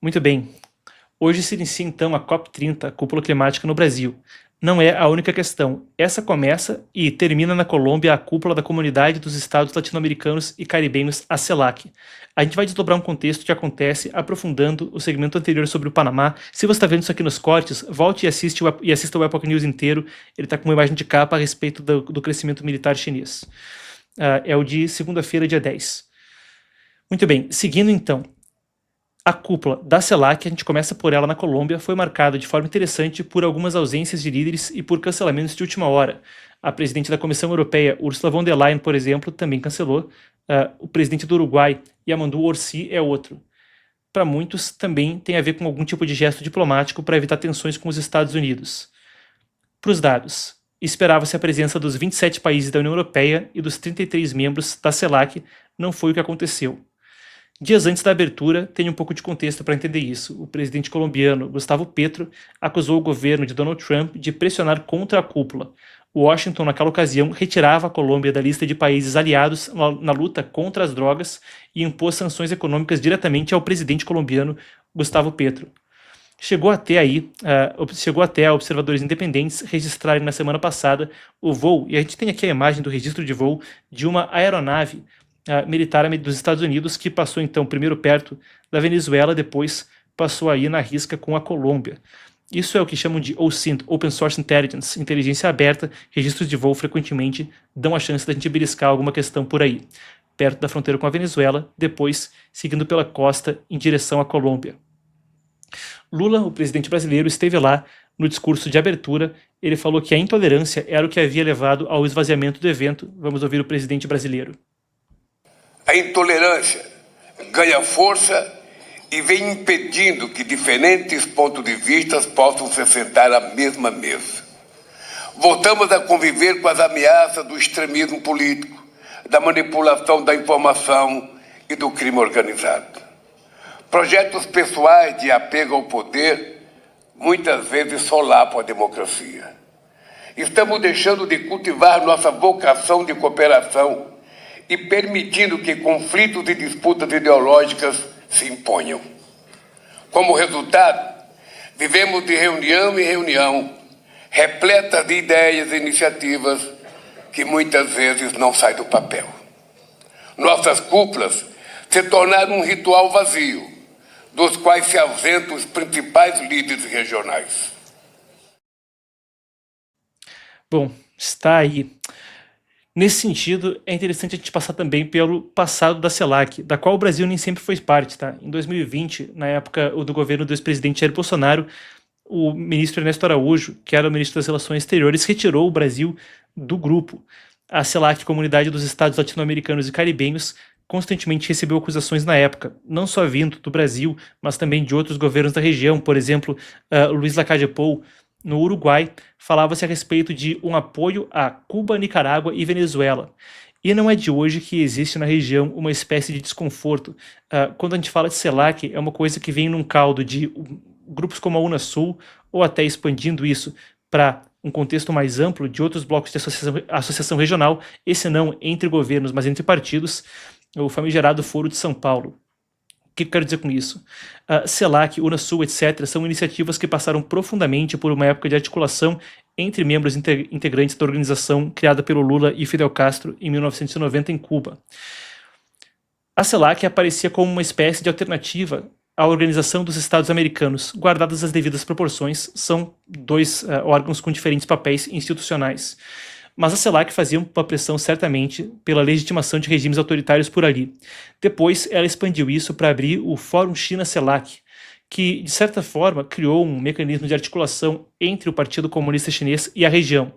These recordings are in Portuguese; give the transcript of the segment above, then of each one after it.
Muito bem. Hoje se inicia então a COP30, a Cúpula Climática no Brasil. Não é a única questão. Essa começa e termina na Colômbia a cúpula da Comunidade dos Estados Latino-Americanos e Caribenhos, a CELAC. A gente vai desdobrar um contexto que acontece aprofundando o segmento anterior sobre o Panamá. Se você está vendo isso aqui nos cortes, volte e assista o Epoch News inteiro. Ele está com uma imagem de capa a respeito do crescimento militar chinês. É o de segunda-feira, dia 10. Muito bem, seguindo então. A cúpula da CELAC, a gente começa por ela na Colômbia, foi marcada de forma interessante por algumas ausências de líderes e por cancelamentos de última hora. A presidente da Comissão Europeia, Ursula von der Leyen, por exemplo, também cancelou. O presidente do Uruguai, Yamandu Orsi, é outro. Para muitos, também tem a ver com algum tipo de gesto diplomático para evitar tensões com os Estados Unidos. Para os dados, esperava-se a presença dos 27 países da União Europeia e dos 33 membros da CELAC, não foi o que aconteceu. Dias antes da abertura, tem um pouco de contexto para entender isso. O presidente colombiano, Gustavo Petro, acusou o governo de Donald Trump de pressionar contra a cúpula. Washington, naquela ocasião, retirava a Colômbia da lista de países aliados na luta contra as drogas e impôs sanções econômicas diretamente ao presidente colombiano, Gustavo Petro. Chegou até a observadores independentes registrarem na semana passada o voo, e a gente tem aqui a imagem do registro de voo de uma aeronave militar dos Estados Unidos, que passou então primeiro perto da Venezuela, depois passou aí na risca com a Colômbia. Isso é o que chamam de OSINT, Open Source Intelligence, inteligência aberta. Registros de voo frequentemente dão a chance da gente beliscar alguma questão por aí, perto da fronteira com a Venezuela, depois seguindo pela costa em direção à Colômbia. Lula, o presidente brasileiro, esteve lá no discurso de abertura. Ele falou que a intolerância era o que havia levado ao esvaziamento do evento. Vamos ouvir o presidente brasileiro. A intolerância ganha força e vem impedindo que diferentes pontos de vista possam se sentar à mesma mesa. Voltamos a conviver com as ameaças do extremismo político, da manipulação da informação e do crime organizado. Projetos pessoais de apego ao poder muitas vezes solapam a democracia. Estamos deixando de cultivar nossa vocação de cooperação e permitindo que conflitos e disputas ideológicas se imponham. Como resultado, vivemos de reunião em reunião, repletas de ideias e iniciativas que muitas vezes não saem do papel. Nossas cúpulas se tornaram um ritual vazio, dos quais se ausentam os principais líderes regionais. Bom, está aí. Nesse sentido, é interessante a gente passar também pelo passado da CELAC, da qual o Brasil nem sempre foi parte, tá? Em 2020, na época do governo do ex-presidente Jair Bolsonaro, o ministro Ernesto Araújo, que era o ministro das Relações Exteriores, retirou o Brasil do grupo. A CELAC, Comunidade dos Estados Latino-Americanos e Caribenhos, constantemente recebeu acusações na época, não só vindo do Brasil, mas também de outros governos da região. Por exemplo, Luiz Lacalle Pou, no Uruguai, falava-se a respeito de um apoio a Cuba, Nicarágua e Venezuela. E não é de hoje que existe na região uma espécie de desconforto. Quando a gente fala de CELAC, é uma coisa que vem num caldo de grupos como a Unasul, ou até expandindo isso para um contexto mais amplo de outros blocos de associação regional, esse não entre governos, mas entre partidos, o famigerado Foro de São Paulo. O que eu quero dizer com isso? CELAC, Unasul, etc., são iniciativas que passaram profundamente por uma época de articulação entre membros integrantes da organização criada pelo Lula e Fidel Castro em 1990 em Cuba. A CELAC aparecia como uma espécie de alternativa à Organização dos Estados Americanos. Guardadas as devidas proporções, são dois órgãos com diferentes papéis institucionais. Mas a CELAC fazia uma pressão certamente pela legitimação de regimes autoritários por ali. Depois ela expandiu isso para abrir o Fórum China-CELAC, que de certa forma criou um mecanismo de articulação entre o Partido Comunista Chinês e a região,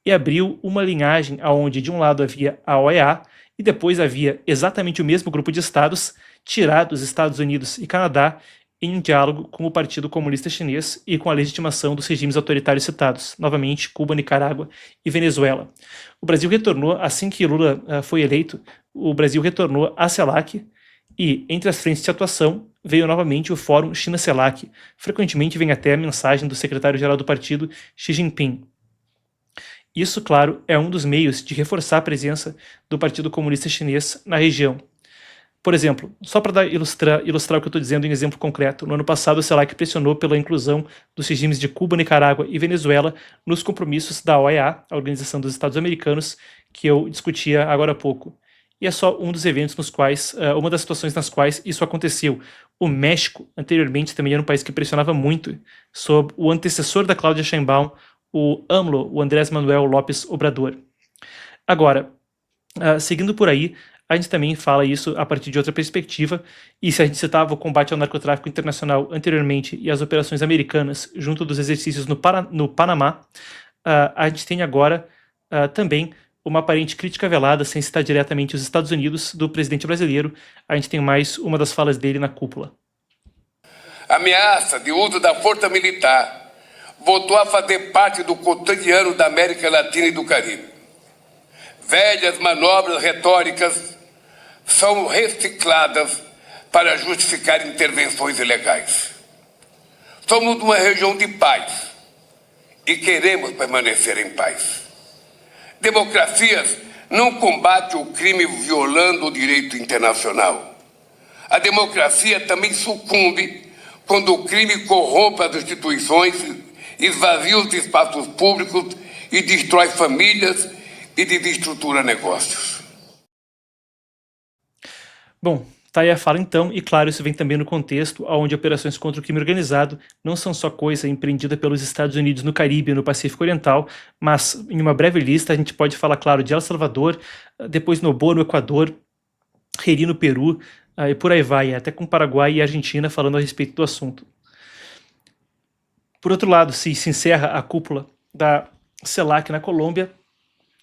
e abriu uma linhagem onde de um lado havia a OEA e depois havia exatamente o mesmo grupo de estados, tirados Estados Unidos e Canadá, em um diálogo com o Partido Comunista Chinês e com a legitimação dos regimes autoritários citados, novamente Cuba, Nicarágua e Venezuela. O Brasil retornou, assim que Lula foi eleito, o Brasil retornou à CELAC e, entre as frentes de atuação, veio novamente o Fórum China-CELAC. Frequentemente vem até a mensagem do secretário-geral do partido, Xi Jinping. Isso, claro, é um dos meios de reforçar a presença do Partido Comunista Chinês na região. Por exemplo, só para ilustrar o que eu estou dizendo em exemplo concreto, no ano passado o CELAC pressionou pela inclusão dos regimes de Cuba, Nicarágua e Venezuela nos compromissos da OEA, a Organização dos Estados Americanos, que eu discutia agora há pouco. E é só um dos eventos nos quais, uma das situações nas quais isso aconteceu. O México, anteriormente, também era um país que pressionava muito sob o antecessor da Cláudia Sheinbaum, o AMLO, o Andrés Manuel López Obrador. Agora, seguindo por aí, a gente também fala isso a partir de outra perspectiva, e se a gente citava o combate ao narcotráfico internacional anteriormente e as operações americanas junto dos exercícios no Panamá, a gente tem agora também uma aparente crítica velada, sem citar diretamente os Estados Unidos, do presidente brasileiro. A gente tem mais uma das falas dele na cúpula. Ameaça de uso da força militar voltou a fazer parte do cotidiano da América Latina e do Caribe. Velhas manobras retóricas são recicladas para justificar intervenções ilegais. Somos uma região de paz e queremos permanecer em paz. Democracias não combatem o crime violando o direito internacional. A democracia também sucumbe quando o crime corrompe as instituições, esvazia os espaços públicos e destrói famílias e desestrutura negócios. Bom, tá aí a fala então, e claro, isso vem também no contexto onde operações contra o crime organizado não são só coisa empreendida pelos Estados Unidos no Caribe e no Pacífico Oriental, mas em uma breve lista a gente pode falar, claro, de El Salvador, depois Noboa no Equador, Heri no Peru, e por aí vai, até com Paraguai e Argentina falando a respeito do assunto. Por outro lado, se encerra a cúpula da CELAC na Colômbia,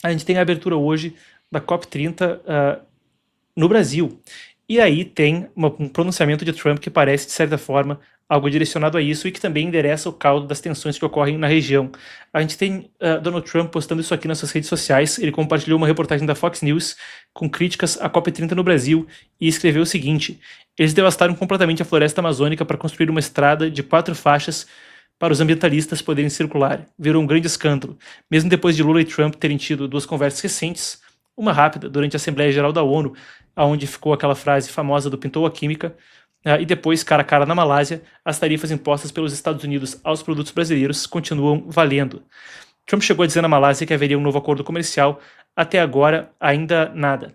a gente tem a abertura hoje da COP30 no Brasil. E aí tem um pronunciamento de Trump que parece, de certa forma, algo direcionado a isso e que também endereça o caldo das tensões que ocorrem na região. A gente tem Donald Trump postando isso aqui nas suas redes sociais. Ele compartilhou uma reportagem da Fox News com críticas à COP30 no Brasil e escreveu o seguinte: eles devastaram completamente a floresta amazônica para construir uma estrada de 4 faixas para os ambientalistas poderem circular. Virou um grande escândalo. Mesmo depois de Lula e Trump terem tido 2 conversas recentes, uma rápida durante a Assembleia Geral da ONU, onde ficou aquela frase famosa do pintou a química, e depois, cara a cara na Malásia, as tarifas impostas pelos Estados Unidos aos produtos brasileiros continuam valendo. Trump chegou a dizer na Malásia que haveria um novo acordo comercial, até agora ainda nada.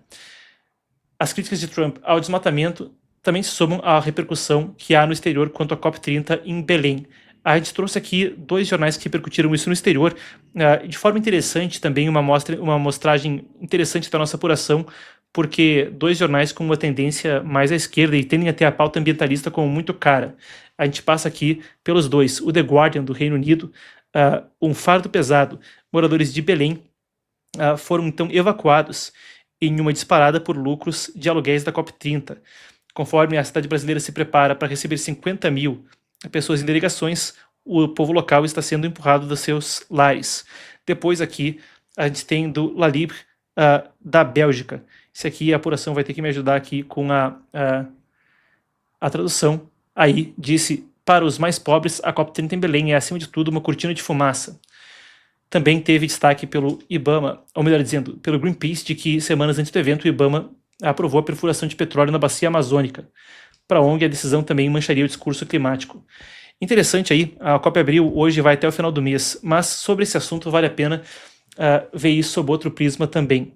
As críticas de Trump ao desmatamento também se somam à repercussão que há no exterior quanto à COP30 em Belém. A gente trouxe aqui 2 jornais que repercutiram isso no exterior, de forma interessante também, uma amostragem interessante da nossa apuração, porque 2 jornais com uma tendência mais à esquerda e tendem a ter a pauta ambientalista como muito cara. A gente passa aqui pelos 2, o The Guardian do Reino Unido, um fardo pesado. Moradores de Belém foram então evacuados em uma disparada por lucros de aluguéis da COP30. Conforme a cidade brasileira se prepara para receber 50 mil pessoas em delegações, o povo local está sendo empurrado dos seus lares. Depois aqui a gente tem do La Libre da Bélgica. Esse aqui, a apuração vai ter que me ajudar aqui com a tradução. Aí disse: para os mais pobres, a COP30 em Belém é, acima de tudo, uma cortina de fumaça. Também teve destaque pelo IBAMA, ou melhor dizendo, pelo Greenpeace, de que semanas antes do evento o IBAMA aprovou a perfuração de petróleo na bacia amazônica. Para a ONG, a decisão também mancharia o discurso climático. Interessante aí, a COP abril hoje vai até o final do mês, mas sobre esse assunto vale a pena ver isso sob outro prisma também.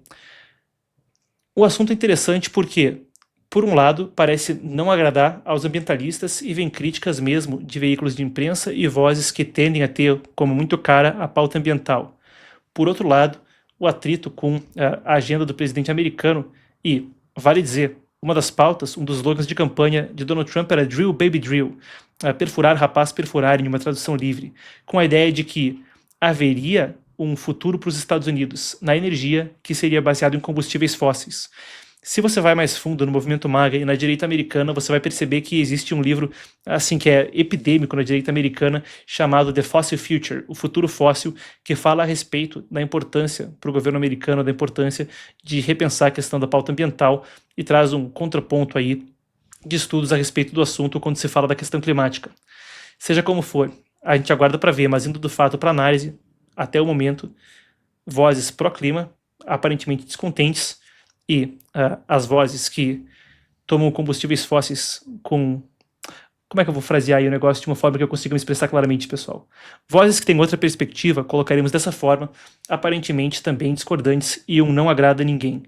O assunto é interessante porque, por um lado, parece não agradar aos ambientalistas e vem críticas mesmo de veículos de imprensa e vozes que tendem a ter como muito cara a pauta ambiental. Por outro lado, o atrito com a agenda do presidente americano e, vale dizer, uma das pautas, um dos slogans de campanha de Donald Trump era Drill Baby Drill, perfurar rapaz perfurar em uma tradução livre, com a ideia de que haveria um futuro para os Estados Unidos na energia que seria baseado em combustíveis fósseis. Se você vai mais fundo no movimento MAGA e na direita americana, você vai perceber que existe um livro assim que é epidêmico na direita americana chamado The Fossil Future, o futuro fóssil, que fala a respeito da importância para o governo americano, da importância de repensar a questão da pauta ambiental e traz um contraponto aí de estudos a respeito do assunto quando se fala da questão climática. Seja como for, a gente aguarda para ver, mas indo do fato para análise, até o momento, vozes pró-clima, aparentemente descontentes, e as vozes que tomam combustíveis fósseis com... Como é que eu vou frasear aí o negócio de uma forma que eu consiga me expressar claramente, pessoal? Vozes que têm outra perspectiva, colocaremos dessa forma, aparentemente também discordantes, e um não agrada a ninguém.